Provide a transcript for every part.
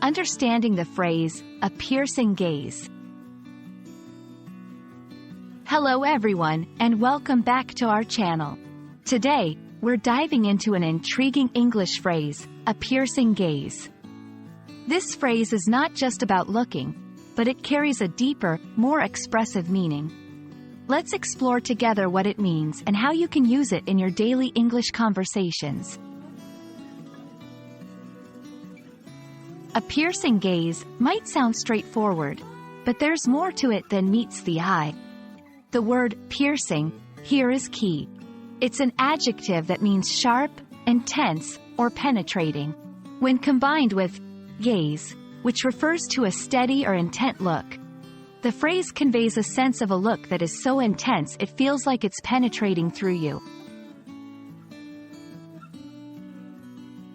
Understanding the phrase, a piercing gaze. Hello everyone, and welcome back to our channel. Today, we're diving into an intriguing English phrase, a piercing gaze. This phrase is not just about looking, but it carries a deeper, more expressive meaning. Let's explore together what it means and how you can use it in your daily English conversations. A piercing gaze might sound straightforward, but there's more to it than meets the eye. The word piercing here is key. It's an adjective that means sharp, intense, or penetrating. When combined with gaze, which refers to a steady or intent look, the phrase conveys a sense of a look that is so intense it feels like it's penetrating through you.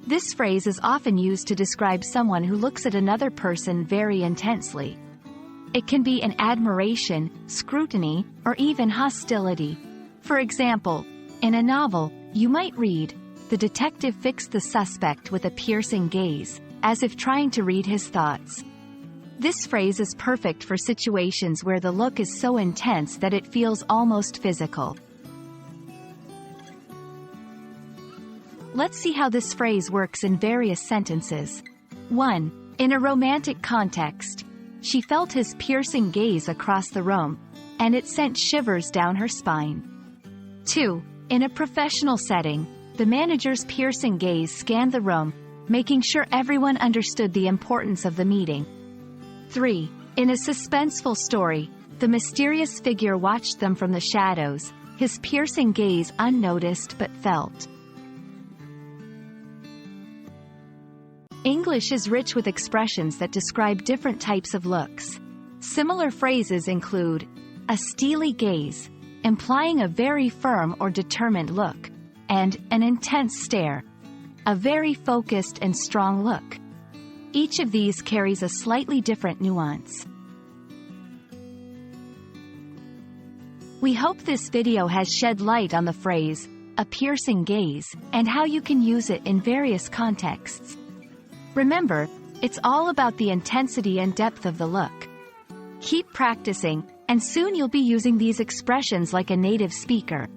This phrase is often used to describe someone who looks at another person very intensely. It can be an admiration, scrutiny, or even hostility. For example, in a novel, you might read, "The detective fixed the suspect with a piercing gaze," as if trying to read his thoughts. This phrase is perfect for situations where the look is so intense that it feels almost physical. Let's see how this phrase works in various sentences. 1. In a romantic context, she felt his piercing gaze across the room, and it sent shivers down her spine. 2. In a professional setting, the manager's piercing gaze scanned the room, making sure everyone understood the importance of the meeting. 3. In a suspenseful story, the mysterious figure watched them from the shadows, his piercing gaze unnoticed but felt. English is rich with expressions that describe different types of looks. Similar phrases include a steely gaze, implying a very firm or determined look, and an intense stare, a very focused and strong look. Each of these carries a slightly different nuance. We hope this video has shed light on the phrase, a piercing gaze, and how you can use it in various contexts. Remember, it's all about the intensity and depth of the look. Keep practicing, and soon you'll be using these expressions like a native speaker.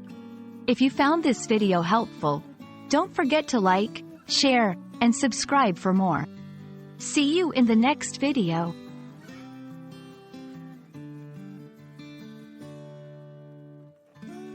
If you found this video helpful, don't forget to like, share, and subscribe for more. See you in the next video.